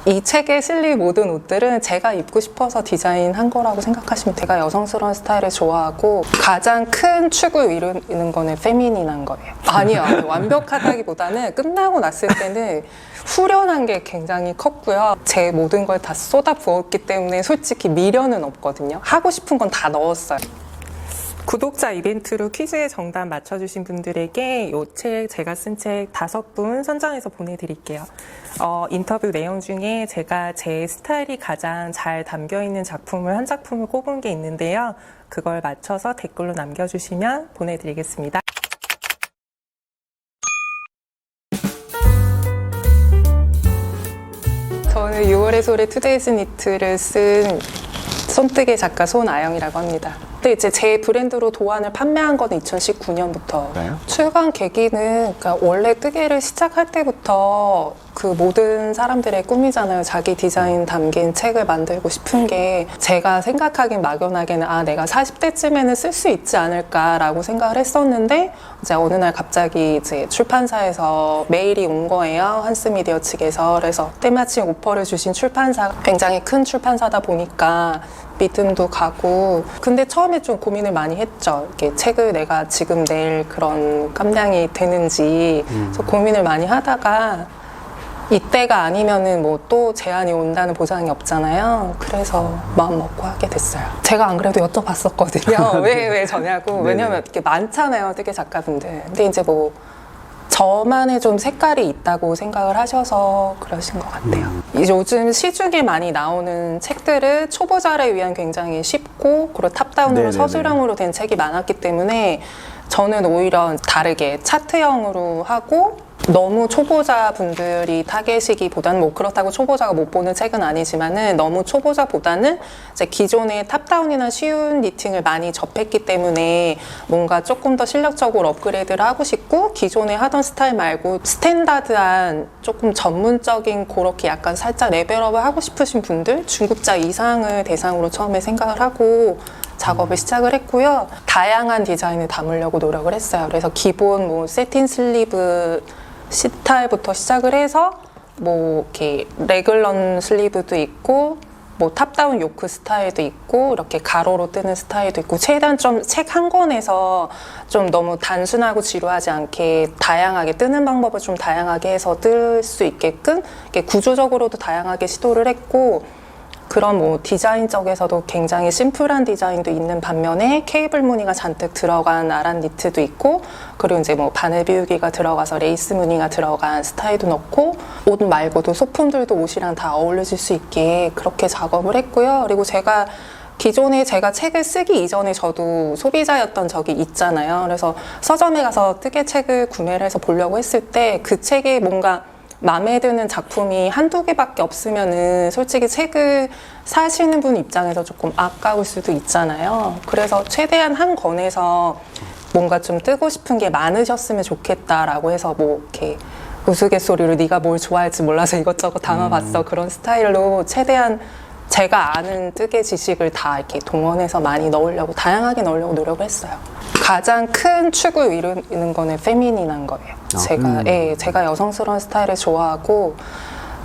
이 책에 실릴 모든 옷들은 제가 입고 싶어서 디자인한 거라고 생각하시면 돼요. 제가 여성스러운 스타일을 좋아하고 가장 큰 축을 이루는 거는 페미닌한 거예요. 아니요. 완벽하다기보다는 끝나고 났을 때는 후련한 게 굉장히 컸고요. 제 모든 걸 다 쏟아 부었기 때문에 솔직히 미련은 없거든요. 하고 싶은 건 다 넣었어요. 구독자 이벤트로 퀴즈의 정답 맞춰주신 분들에게 이 책, 제가 쓴 책 5분 선정해서 보내드릴게요. 인터뷰 내용 중에 제가 제 스타일이 가장 잘 담겨있는 작품을 한 작품을 꼽은 게 있는데요. 그걸 맞춰서 댓글로 남겨주시면 보내드리겠습니다. 저는 6월의 소래 투데이즈 니트를 쓴 손뜨개 작가 손아영이라고 합니다. 근데 이제 제 브랜드로 도안을 판매한 거는 2019년부터. 그래요? 출간 계기는 그러니까 원래 뜨개를 시작할 때부터 그 모든 사람들의 꿈이잖아요. 자기 디자인 담긴 책을 만들고 싶은 게 제가 생각하긴 막연하게는 내가 40대쯤에는 쓸 수 있지 않을까라고 생각을 했었는데 이제 어느 날 갑자기 이제 출판사에서 메일이 온 거예요. 한스미디어 측에서. 그래서 때마침 오퍼를 주신 출판사가 굉장히 큰 출판사다 보니까 믿음도 가고 근데 처음에 좀 고민을 많이 했죠. 이렇게 책을 내가 지금 낼 그런 감량이 되는지 그래서 고민을 많이 하다가 이때가 아니면은 뭐 또 제안이 온다는 보장이 없잖아요. 그래서 마음 먹고 하게 됐어요. 제가 안 그래도 여쭤봤었거든요. 왜 저냐고. 왜냐면 이렇게 많잖아요, 뜨개 작가분들. 근데 이제 뭐 저만의 좀 색깔이 있다고 생각을 하셔서 그러신 것 같아요. 요즘 시중에 많이 나오는 책들은 초보자를 위한 굉장히 쉽고 그리고 탑다운으로 서술형으로 된 책이 많았기 때문에 저는 오히려 다르게 차트형으로 하고 너무 초보자분들이 타겟이기보다는 뭐 그렇다고 초보자가 못 보는 책은 아니지만은 너무 초보자보다는 이제 기존의 탑다운이나 쉬운 니팅을 많이 접했기 때문에 뭔가 조금 더 실력적으로 업그레이드를 하고 싶고 기존에 하던 스타일 말고 스탠다드한 조금 전문적인 그렇게 약간 살짝 레벨업을 하고 싶으신 분들 중급자 이상을 대상으로 처음에 생각을 하고 작업을 시작을 했고요. 다양한 디자인을 담으려고 노력을 했어요. 그래서 기본 뭐 세틴 슬리브 스타일부터 시작을 해서 뭐 이렇게 레글런 슬리브도 있고 뭐 탑다운 요크 스타일도 있고 이렇게 가로로 뜨는 스타일도 있고 최대한 좀 책 한 권에서 좀 너무 단순하고 지루하지 않게 다양하게 뜨는 방법을 좀 다양하게 해서 뜰 수 있게끔 이렇게 구조적으로도 다양하게 시도를 했고 그런 뭐 디자인적에서도 굉장히 심플한 디자인도 있는 반면에 케이블 무늬가 잔뜩 들어간 아란 니트도 있고 그리고 이제 뭐 바늘 비우기가 들어가서 레이스 무늬가 들어간 스타일도 넣고 옷 말고도 소품들도 옷이랑 다 어울려질 수 있게 그렇게 작업을 했고요. 그리고 기존에 제가 책을 쓰기 이전에 저도 소비자였던 적이 있잖아요. 그래서 서점에 가서 뜨개 책을 구매를 해서 보려고 했을 때 그 책에 뭔가 마음에 드는 작품이 한두 개밖에 없으면은 솔직히 책을 사시는 분 입장에서 조금 아까울 수도 있잖아요. 그래서 최대한 한 권에서 뭔가 좀 뜨고 싶은 게 많으셨으면 좋겠다라고 해서 뭐 이렇게 우스갯소리로 네가 뭘 좋아할지 몰라서 이것저것 담아봤어 그런 스타일로 최대한 제가 아는 뜨개 지식을 다 이렇게 동원해서 많이 넣으려고 다양하게 넣으려고 노력을 했어요. 가장 큰 축을 이루는 거는 페미닌한 거예요. 제가 여성스러운 스타일을 좋아하고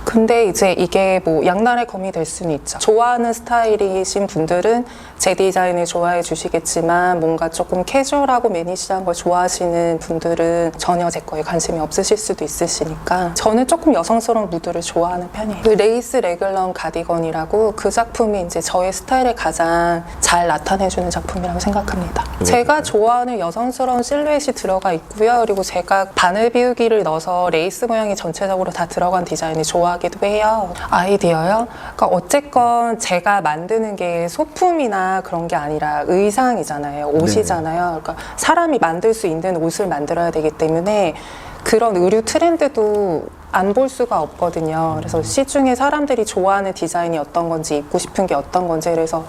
근데 이제 이게 뭐 양날의 검이 될 수는 있죠. 좋아하는 스타일이신 분들은 제 디자인을 좋아해 주시겠지만 뭔가 조금 캐주얼하고 매니시한 걸 좋아하시는 분들은 전혀 제 거에 관심이 없으실 수도 있으시니까 저는 조금 여성스러운 무드를 좋아하는 편이에요. 그 레이스 레글런 가디건이라고 그 작품이 이제 저의 스타일을 가장 잘 나타내주는 작품이라고 생각합니다. 제가 좋아하는 여성스러운 실루엣이 들어가 있고요. 그리고 제가 바늘 비우기를 넣어서 레이스 모양이 전체적으로 다 들어간 디자인을 좋아하기도 해요. 아이디어요? 그러니까 어쨌건 제가 만드는 게 소품이나 그런 게 아니라 의상이잖아요. 옷이잖아요. 그러니까 사람이 만들 수 있는 옷을 만들어야 되기 때문에 그런 의류 트렌드도 안 볼 수가 없거든요. 그래서 시중에 사람들이 좋아하는 디자인이 어떤 건지 입고 싶은 게 어떤 건지 그래서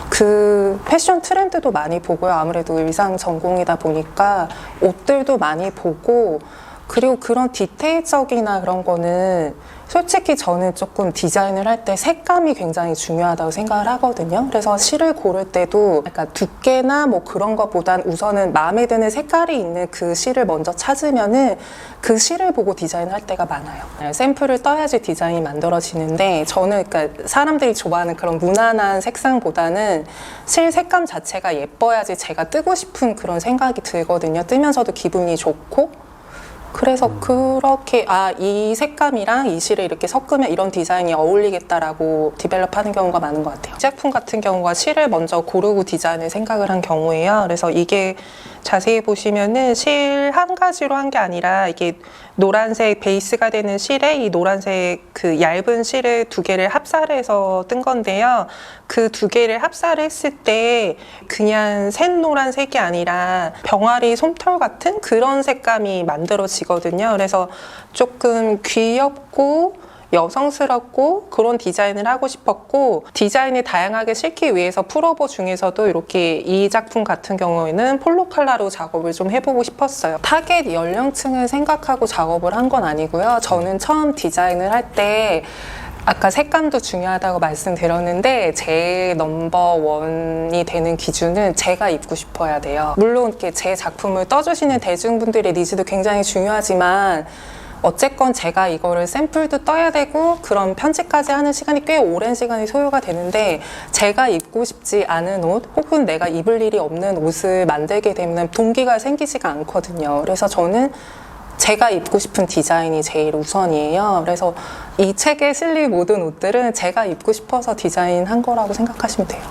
그 패션 트렌드도 많이 보고요. 아무래도 의상 전공이다 보니까 옷들도 많이 보고 그리고 그런 디테일적이나 그런 거는 솔직히 저는 조금 디자인을 할 때 색감이 굉장히 중요하다고 생각을 하거든요. 그래서 실을 고를 때도 약간 두께나 뭐 그런 것보단 우선은 마음에 드는 색깔이 있는 그 실을 먼저 찾으면은 그 실을 보고 디자인을 할 때가 많아요. 샘플을 떠야지 디자인이 만들어지는데 저는 그러니까 사람들이 좋아하는 그런 무난한 색상보다는 실 색감 자체가 예뻐야지 제가 뜨고 싶은 그런 생각이 들거든요. 뜨면서도 기분이 좋고 그래서 그렇게 이 색감이랑 이 실을 이렇게 섞으면 이런 디자인이 어울리겠다라고 디벨롭하는 경우가 많은 것 같아요. 제품 같은 경우가 실을 먼저 고르고 디자인을 생각을 한 경우예요. 그래서 이게 자세히 보시면은 실 한 가지로 한 게 아니라 이게 노란색 베이스가 되는 실에 이 노란색 그 얇은 실을 두 개를 합사해서 뜬 건데요. 그 두 개를 합사를 했을 때 그냥 샛노란색이 아니라 병아리 솜털 같은 그런 색감이 만들어지거든요. 그래서 조금 귀엽고 여성스럽고 그런 디자인을 하고 싶었고 디자인을 다양하게 싣기 위해서 풀오버 중에서도 이렇게 이 작품 같은 경우에는 폴로 컬러로 작업을 좀 해보고 싶었어요. 타겟 연령층을 생각하고 작업을 한 건 아니고요. 저는 처음 디자인을 할 때 아까 색감도 중요하다고 말씀드렸는데 제 넘버원이 되는 기준은 제가 입고 싶어야 돼요. 물론 이렇게 제 작품을 떠주시는 대중분들의 니즈도 굉장히 중요하지만 어쨌건 제가 이거를 샘플도 떠야 되고 그런 편집까지 하는 시간이 꽤 오랜 시간이 소요가 되는데 제가 입고 싶지 않은 옷 혹은 내가 입을 일이 없는 옷을 만들게 되면 동기가 생기지가 않거든요. 그래서 저는 제가 입고 싶은 디자인이 제일 우선이에요. 그래서 이 책에 실릴 모든 옷들은 제가 입고 싶어서 디자인한 거라고 생각하시면 돼요.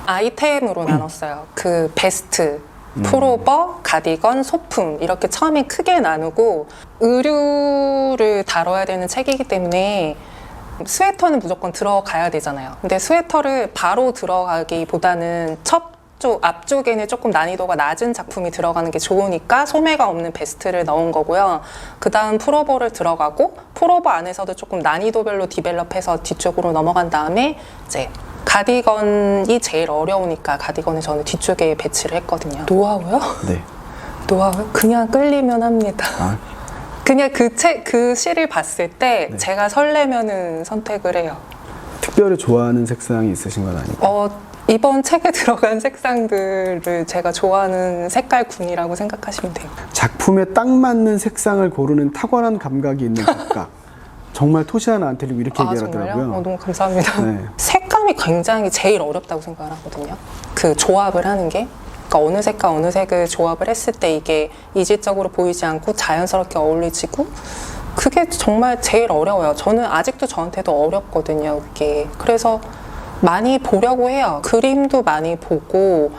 아이템으로 나눴어요. 그 베스트, 풀오버, 가디건, 소품 이렇게 처음에 크게 나누고 의류를 다뤄야 되는 책이기 때문에 스웨터는 무조건 들어가야 되잖아요. 근데 스웨터를 바로 들어가기보다는 앞쪽에는 조금 난이도가 낮은 작품이 들어가는 게 좋으니까 소매가 없는 베스트를 넣은 거고요. 그 다음 풀오버를 들어가고 풀오버 안에서도 조금 난이도별로 디벨롭해서 뒤쪽으로 넘어간 다음에 이제 가디건이 제일 어려우니까 가디건을 저는 뒤쪽에 배치를 했거든요. 노하우요? 네. 노하우요? 그냥 끌리면 합니다. 그냥 그 실을 봤을 때 네. 제가 설레면은 선택을 해요. 특별히 좋아하는 색상이 있으신 건 아니고? 이번 책에 들어간 색상들을 제가 좋아하는 색깔군이라고 생각하시면 돼요. 작품에 딱 맞는 색상을 고르는 탁월한 감각이 있는 작가. 정말 토시아나 안텔리고 이렇게 얘기하더라고요. 정말요? 너무 감사합니다. 네. 색감이 굉장히 제일 어렵다고 생각을 하거든요. 그 조합을 하는 게. 그러니까 어느 색과 어느 색을 조합을 했을 때 이게 이질적으로 보이지 않고 자연스럽게 어울리지고 그게 정말 제일 어려워요. 저는 아직도 저한테도 어렵거든요. 그게. 그래서 많이 보려고 해요. 그림도 많이 보고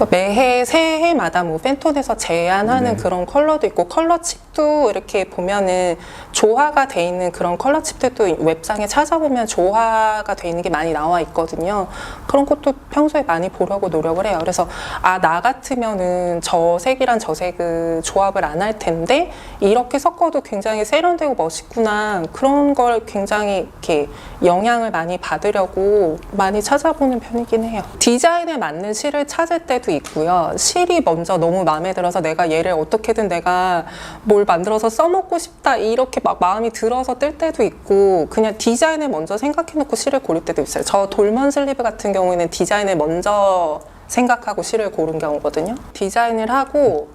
매해 새해마다 뭐 팬톤에서 제안하는 그런 컬러도 있고 컬러 칩도 이렇게 보면은 조화가 돼 있는 그런 컬러 칩들도 웹상에 찾아보면 조화가 돼 있는 게 많이 나와 있거든요. 그런 것도 평소에 많이 보려고 노력을 해요. 그래서 나 같으면은 저 색이랑 저 색을 조합을 안 할 텐데 이렇게 섞어도 굉장히 세련되고 멋있구나. 그런 걸 굉장히 이렇게 영향을 많이 받으려고 많이 찾아보는 편이긴 해요. 디자인에 맞는 실을 찾을 때도 있고요. 실이 먼저 너무 마음에 들어서 내가 얘를 어떻게든 내가 뭘 만들어서 써먹고 싶다 이렇게 막 마음이 들어서 뜰 때도 있고 그냥 디자인을 먼저 생각해놓고 실을 고를 때도 있어요. 저 돌먼 슬리브 같은 경우에는 디자인을 먼저 생각하고 실을 고른 경우거든요. 디자인을 하고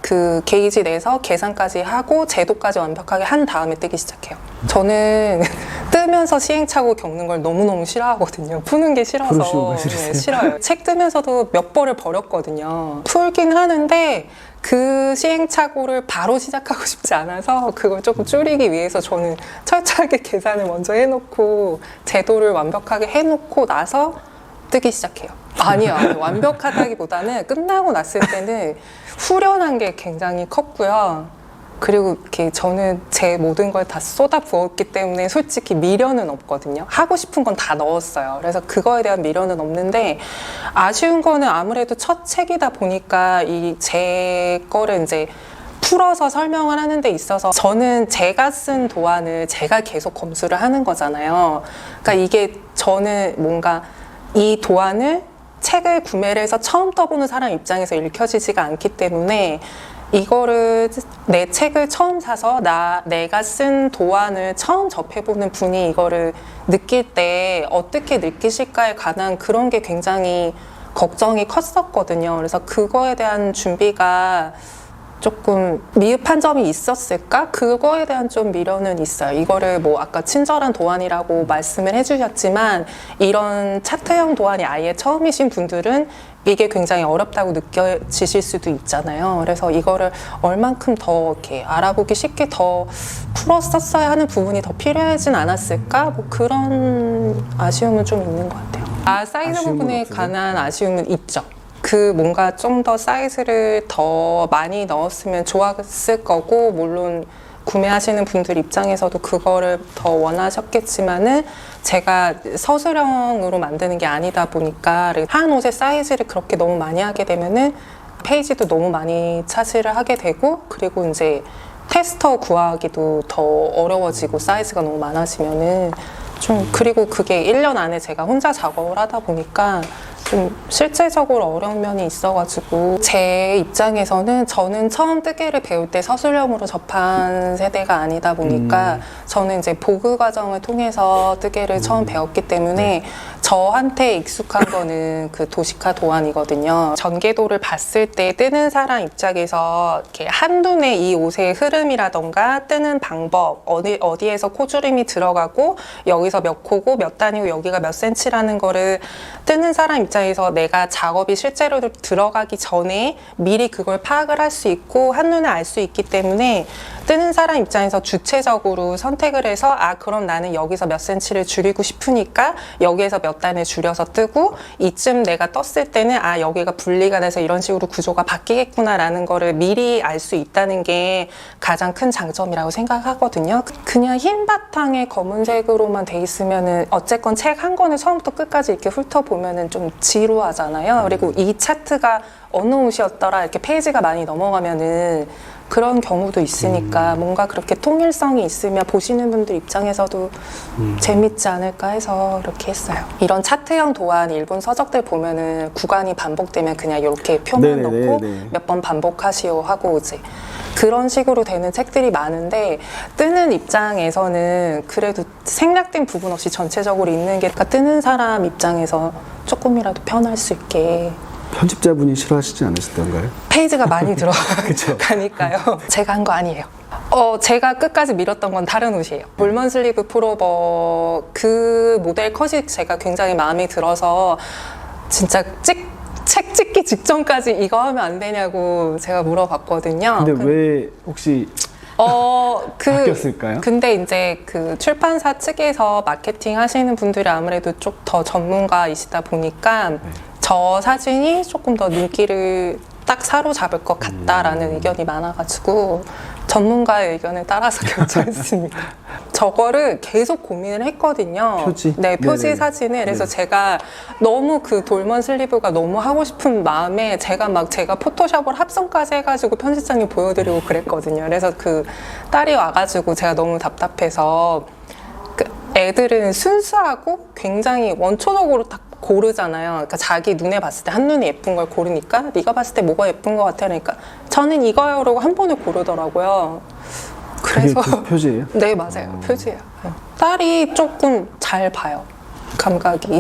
그 게이지 내서 계산까지 하고 제도까지 완벽하게 한 다음에 뜨기 시작해요. 저는 뜨면서 시행착오 겪는 걸 너무너무 싫어하거든요. 푸는 게 싫어서. 네, 싫어요. 책 뜨면서도 몇 번을 버렸거든요. 풀긴 하는데 그 시행착오를 바로 시작하고 싶지 않아서 그걸 조금 줄이기 위해서 저는 철저하게 계산을 먼저 해놓고 제도를 완벽하게 해놓고 나서 뜨기 시작해요. 아니요. 완벽하다기보다는 끝나고 났을 때는 후련한 게 굉장히 컸고요. 그리고 이렇게 저는 제 모든 걸 다 쏟아 부었기 때문에 솔직히 미련은 없거든요. 하고 싶은 건 다 넣었어요. 그래서 그거에 대한 미련은 없는데 아쉬운 거는 아무래도 첫 책이다 보니까 이 제 거를 이제 풀어서 설명을 하는 데 있어서 저는 제가 쓴 도안을 제가 계속 검수를 하는 거잖아요. 그러니까 이게 저는 뭔가 이 도안을 책을 구매를 해서 처음 떠보는 사람 입장에서 읽혀지지가 않기 때문에 이거를 내 책을 처음 사서 내가 쓴 도안을 처음 접해보는 분이 이거를 느낄 때 어떻게 느끼실까에 관한 그런 게 굉장히 걱정이 컸었거든요. 그래서 그거에 대한 준비가 조금 미흡한 점이 있었을까? 그거에 대한 좀 미련은 있어요. 이거를 뭐 아까 친절한 도안이라고 말씀을 해주셨지만 이런 차트형 도안이 아예 처음이신 분들은 이게 굉장히 어렵다고 느껴지실 수도 있잖아요. 그래서 이거를 얼만큼 더 이렇게 알아보기 쉽게 더 풀어 썼어야 하는 부분이 더 필요하진 않았을까? 뭐 그런 아쉬움은 좀 있는 것 같아요. 사이즈 아쉬움은 부분에 없어요? 관한 아쉬움은 있죠. 그 뭔가 좀 더 사이즈를 더 많이 넣었으면 좋았을 거고, 물론 구매하시는 분들 입장에서도 그거를 더 원하셨겠지만은 제가 서술형으로 만드는 게 아니다 보니까 한 옷의 사이즈를 그렇게 너무 많이 하게 되면은 페이지도 너무 많이 차지를 하게 되고, 그리고 이제 테스터 구하기도 더 어려워지고 사이즈가 너무 많아지면은 좀, 그리고 그게 1년 안에 제가 혼자 작업을 하다 보니까 좀 실질적으로 어려운 면이 있어가지고, 제 입장에서는 저는 처음 뜨개를 배울 때 서술형으로 접한 세대가 아니다 보니까 저는 이제 보그 과정을 통해서 뜨개를 처음 배웠기 때문에 저한테 익숙한 거는 그 도시카 도안이거든요. 전개도를 봤을 때 뜨는 사람 입장에서 이렇게 한눈에 이 옷의 흐름이라던가 뜨는 방법, 어디에서 코주름이 들어가고 여기서 몇 코고 몇 단이고 여기가 몇 센치라는 거를 뜨는 사람 입장에서 내가 작업이 실제로 들어가기 전에 미리 그걸 파악을 할 수 있고 한눈에 알 수 있기 때문에 뜨는 사람 입장에서 주체적으로 선택을 해서 그럼 나는 여기서 몇 센치를 줄이고 싶으니까 여기에서 몇 단을 줄여서 뜨고, 이쯤 내가 떴을 때는 여기가 분리가 돼서 이런 식으로 구조가 바뀌겠구나라는 거를 미리 알 수 있다는 게 가장 큰 장점이라고 생각하거든요. 그냥 흰 바탕에 검은색으로만 돼 있으면은 어쨌건 책 한 권을 처음부터 끝까지 이렇게 훑어보면은 좀 지루하잖아요. 그리고 이 차트가 어느 옷이었더라 이렇게 페이지가 많이 넘어가면은 그런 경우도 있으니까 뭔가 그렇게 통일성이 있으면 보시는 분들 입장에서도 재밌지 않을까 해서 이렇게 했어요. 이런 차트형 도안 일본 서적들 보면은 구간이 반복되면 그냥 이렇게 표만 넣고 몇 번 반복하시오 하고 이제 그런 식으로 되는 책들이 많은데, 뜨는 입장에서는 그래도 생략된 부분 없이 전체적으로 읽는 게, 그러니까 뜨는 사람 입장에서 조금이라도 편할 수 있게. 편집자분이 싫어하시지 않으시던가요? 페이지가 많이 들어가니까요. 제가 한 거 아니에요. 제가 끝까지 밀었던 건 다른 옷이에요. 볼먼 슬리브 풀오버 그 모델 컷이 제가 굉장히 마음에 들어서 진짜 책 찍기 직전까지 이거 하면 안 되냐고 제가 물어봤거든요. 근데 왜 혹시 바뀌었을까요? 근데 이제 그 출판사 측에서 마케팅 하시는 분들이 아무래도 좀 더 전문가이시다 보니까 저 사진이 조금 더 눈길을 딱 사로잡을 것 같다라는 의견이 많아가지고 전문가의 의견을 따라서 결정했습니다. 저거를 계속 고민을 했거든요. 표지? 네, 표지 네네. 사진을. 그래서 네. 제가 너무 그 돌먼 슬리브가 너무 하고 싶은 마음에 제가 포토샵을 합성까지 해가지고 편집장님 보여드리고 그랬거든요. 그래서 그 딸이 와가지고 제가 너무 답답해서, 애들은 순수하고 굉장히 원초적으로 딱 고르잖아요. 그러니까 자기 눈에 봤을 때 한눈에 예쁜 걸 고르니까 네가 봤을 때 뭐가 예쁜 것 같아? 그러니까 저는 이거요 그러고 한 번에 고르더라고요. 그래서 그게 그 표지예요? 네, 맞아요. 표지예요. 딸이 조금 잘 봐요. 감각이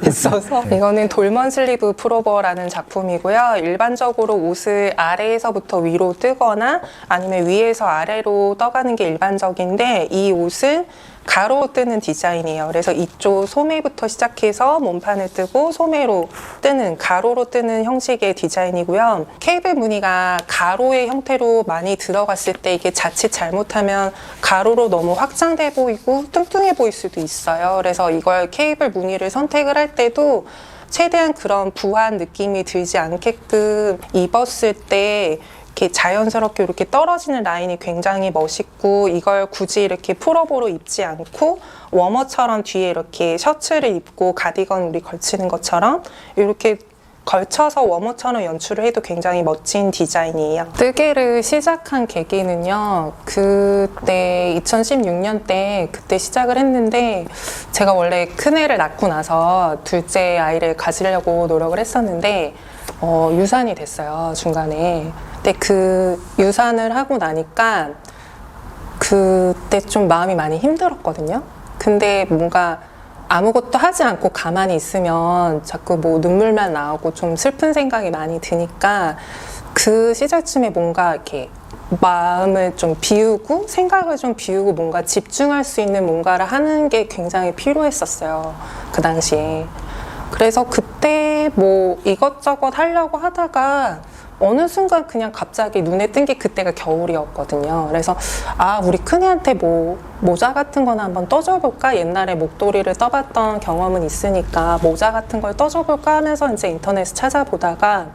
있어서. 이거는 돌먼 슬리브 풀오버라는 작품이고요. 일반적으로 옷을 아래에서부터 위로 뜨거나 아니면 위에서 아래로 떠가는 게 일반적인데, 이 옷은 가로 뜨는 디자인이에요. 그래서 이쪽 소매부터 시작해서 몸판을 뜨고 소매로 뜨는, 가로로 뜨는 형식의 디자인이고요. 케이블 무늬가 가로의 형태로 많이 들어갔을 때 이게 자칫 잘못하면 가로로 너무 확장돼 보이고 뚱뚱해 보일 수도 있어요. 그래서 이걸 케이블 무늬를 선택을 할 때도 최대한 그런 부한 느낌이 들지 않게끔 입었을 때 이렇게 자연스럽게 이렇게 떨어지는 라인이 굉장히 멋있고, 이걸 굳이 이렇게 풀업으로 입지 않고 워머처럼 뒤에 이렇게 셔츠를 입고 가디건 우리 걸치는 것처럼 이렇게 걸쳐서 워머처럼 연출을 해도 굉장히 멋진 디자인이에요. 뜨개를 시작한 계기는요, 그때 2016년 때 그때 시작을 했는데, 제가 원래 큰애를 낳고 나서 둘째 아이를 가지려고 노력을 했었는데 유산이 됐어요, 중간에. 근데 그 유산을 하고 나니까 그때 좀 마음이 많이 힘들었거든요. 근데 뭔가 아무것도 하지 않고 가만히 있으면 자꾸 뭐 눈물만 나오고 좀 슬픈 생각이 많이 드니까 그 시절쯤에 뭔가 이렇게 마음을 좀 비우고 생각을 좀 비우고 뭔가 집중할 수 있는 뭔가를 하는 게 굉장히 필요했었어요. 그 당시에. 그래서 그때 뭐 이것저것 하려고 하다가 어느 순간 그냥 갑자기 눈에 뜬 게 그때가 겨울이었거든요. 그래서 아, 우리 큰애한테 뭐 모자 같은 거나 한번 떠줘볼까? 옛날에 목도리를 떠봤던 경험은 있으니까 모자 같은 걸 떠줘볼까 하면서 이제 인터넷을 찾아보다가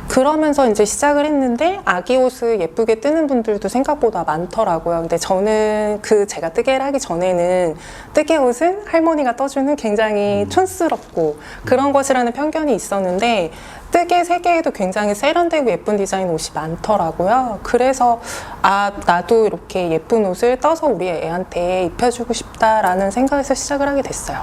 그러면서 이제 시작을 했는데 아기 옷을 예쁘게 뜨는 분들도 생각보다 많더라고요. 근데 저는 제가 뜨개를 하기 전에는 뜨개 옷은 할머니가 떠주는 굉장히 촌스럽고 그런 것이라는 편견이 있었는데 뜨개 세계에도 굉장히 세련되고 예쁜 디자인 옷이 많더라고요. 그래서 아, 나도 이렇게 예쁜 옷을 떠서 우리 애한테 입혀주고 싶다라는 생각에서 시작을 하게 됐어요.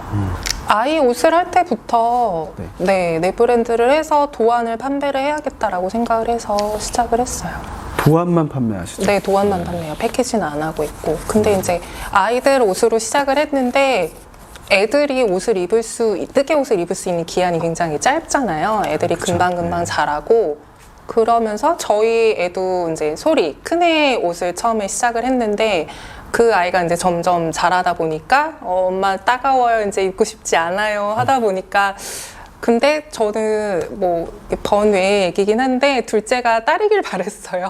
아이 옷을 할 때부터 내 브랜드를 해서 도안을 판매를 해야겠다라고 생각을 해서 시작을 했어요. 도안만 판매하시죠? 네, 도안만 판매해요. 패키지는 안 하고 있고. 근데 이제 아이들 옷으로 시작을 했는데 애들이 뜨개 옷을 입을 수 있는 기한이 굉장히 짧잖아요. 애들이 금방금방 자라고. 그러면서 저희 애도 이제 큰애 옷을 처음에 시작을 했는데 그 아이가 이제 점점 자라다 보니까 엄마 따가워요, 이제 입고 싶지 않아요 하다 보니까 근데 저는 뭐 번외의 얘기긴 한데 둘째가 딸이길 바랬어요.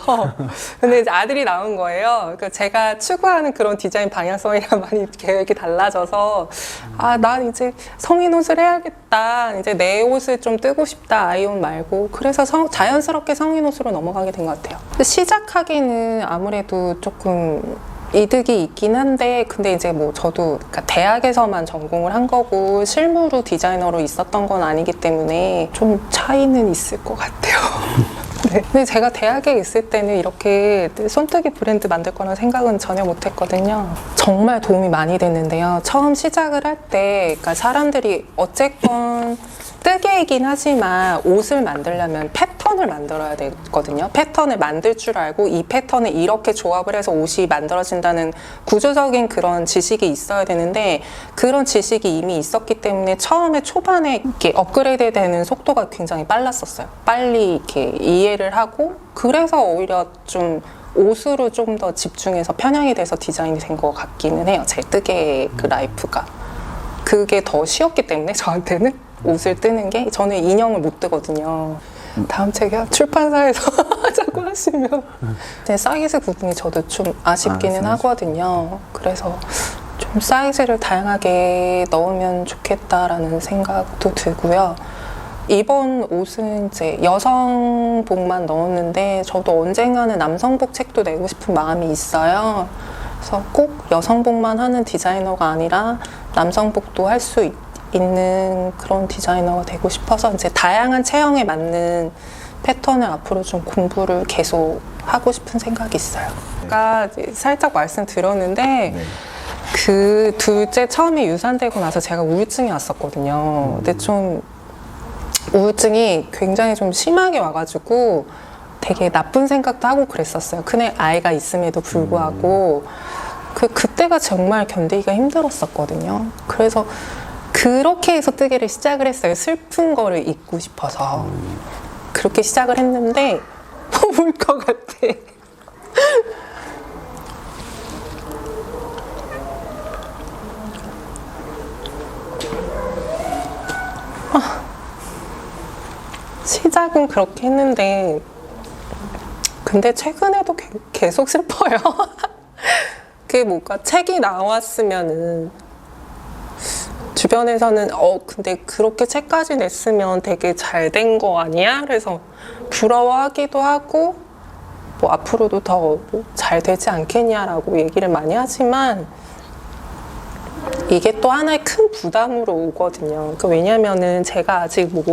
근데 이제 아들이 나온 거예요. 그러니까 제가 추구하는 그런 디자인 방향성이랑 많이 계획이 달라져서 아, 난 이제 성인 옷을 해야겠다. 이제 내 옷을 좀 뜨고 싶다. 아이 옷 말고. 그래서 자연스럽게 성인 옷으로 넘어가게 된 것 같아요. 시작하기는 아무래도 조금 이득이 있긴 한데 근데 이제 뭐 저도 그러니까 대학에서만 전공을 한 거고 실무로 디자이너로 있었던 건 아니기 때문에 좀 차이는 있을 것 같아요. 네. 근데 제가 대학에 있을 때는 이렇게 손뜨기 브랜드 만들 거라는 생각은 전혀 못 했거든요. 정말 도움이 많이 됐는데요. 처음 시작을 할 때 그러니까 사람들이 어쨌건 뜨개이긴 하지만 옷을 만들려면 패턴을 만들어야 되거든요. 패턴을 만들 줄 알고 이 패턴을 이렇게 조합을 해서 옷이 만들어진다는 구조적인 그런 지식이 있어야 되는데 그런 지식이 이미 있었기 때문에 처음에 초반에 이렇게 업그레이드 되는 속도가 굉장히 빨랐었어요. 빨리 이렇게 이해를 하고 그래서 오히려 좀 옷으로 좀 더 집중해서 편향이 돼서 디자인이 된 것 같기는 해요. 제 뜨개 그 라이프가. 그게 더 쉬웠기 때문에 저한테는 옷을 뜨는 게 저는 인형을 못 뜨거든요. 다음 책이요? 출판사에서 하자고 하시면 사이즈 구분이 저도 좀 아쉽기는 하거든요. 그래서 좀 사이즈를 다양하게 넣으면 좋겠다라는 생각도 들고요. 이번 옷은 이제 여성복만 넣었는데 저도 언젠가는 남성복 책도 내고 싶은 마음이 있어요. 그래서 꼭 여성복만 하는 디자이너가 아니라 남성복도 할 수 있는 그런 디자이너가 되고 싶어서 이제 다양한 체형에 맞는 패턴을 앞으로 좀 공부를 계속 하고 싶은 생각이 있어요. 아까 살짝 말씀드렸는데 그 둘째 처음에 유산되고 나서 제가 우울증이 왔었거든요. 근데 좀 우울증이 굉장히 좀 심하게 와가지고 되게 나쁜 생각도 하고 그랬었어요. 큰애 아이가 있음에도 불구하고 그때가 정말 견디기가 힘들었었거든요. 그래서 그렇게 해서 뜨개를 시작을 했어요. 슬픈 거를 잊고 싶어서. 그렇게 시작을 했는데 너무 울 것 같아. 시작은 그렇게 했는데 근데 최근에도 계속 슬퍼요. 그게 뭔가 책이 나왔으면은 주변에서는 근데 그렇게 책까지 냈으면 되게 잘 된 거 아니야? 그래서 부러워하기도 하고 뭐 앞으로도 더 잘 되지 않겠냐라고 얘기를 많이 하지만 이게 또 하나의 큰 부담으로 오거든요. 왜냐면은 제가 아직 뭐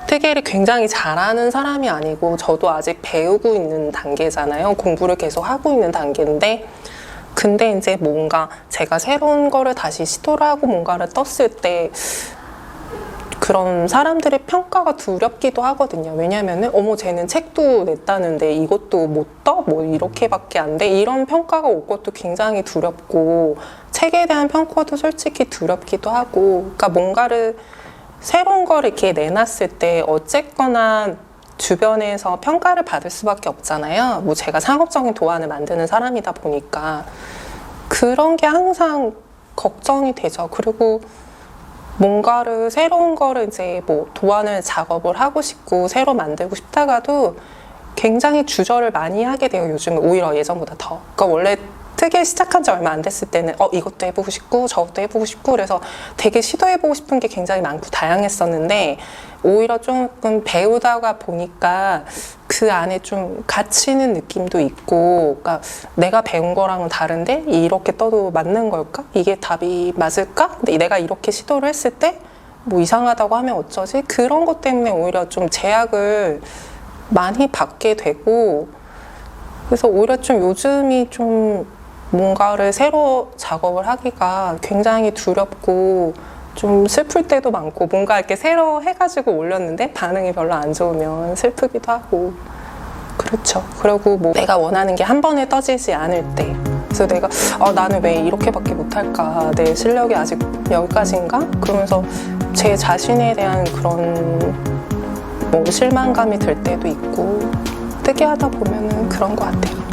뜨개를 굉장히 잘하는 사람이 아니고 저도 아직 배우고 있는 단계잖아요. 공부를 계속 하고 있는 단계인데 근데 이제 뭔가 제가 새로운 거를 다시 시도를 하고 뭔가를 떴을 때 그런 사람들의 평가가 두렵기도 하거든요. 왜냐면은 어머 쟤는 책도 냈다는데 이것도 못 떠? 뭐 이렇게밖에 안 돼? 이런 평가가 올 것도 굉장히 두렵고 책에 대한 평가도 솔직히 두렵기도 하고 그러니까 뭔가를 새로운 거를 이렇게 내놨을 때 어쨌거나 주변에서 평가를 받을 수밖에 없잖아요. 뭐 제가 상업적인 도안을 만드는 사람이다 보니까 그런 게 항상 걱정이 되죠. 그리고 뭔가를 새로운 거를 이제 뭐 도안을 작업을 하고 싶고 새로 만들고 싶다가도 굉장히 주저를 많이 하게 돼요. 요즘은 오히려 예전보다 더. 그러니까 원래 특이 시작한 지 얼마 안 됐을 때는 이것도 해보고 싶고 저것도 해보고 싶고 그래서 되게 시도해보고 싶은 게 굉장히 많고 다양했었는데 오히려 조금 배우다가 보니까 그 안에 좀 갇히는 느낌도 있고 그러니까 내가 배운 거랑은 다른데 이렇게 떠도 맞는 걸까? 이게 답이 맞을까? 근데 내가 이렇게 시도를 했을 때 뭐 이상하다고 하면 어쩌지? 그런 것 때문에 오히려 좀 제약을 많이 받게 되고 그래서 오히려 좀 요즘이 좀 뭔가를 새로 작업을 하기가 굉장히 두렵고 좀 슬플 때도 많고 뭔가 이렇게 새로 해가지고 올렸는데 반응이 별로 안 좋으면 슬프기도 하고 그렇죠. 그리고 뭐 내가 원하는 게 한 번에 떠지지 않을 때 그래서 내가 나는 왜 이렇게밖에 못할까 내 실력이 아직 여기까지인가? 그러면서 제 자신에 대한 그런 뭐 실망감이 들 때도 있고 특이하다 보면은 그런 것 같아요.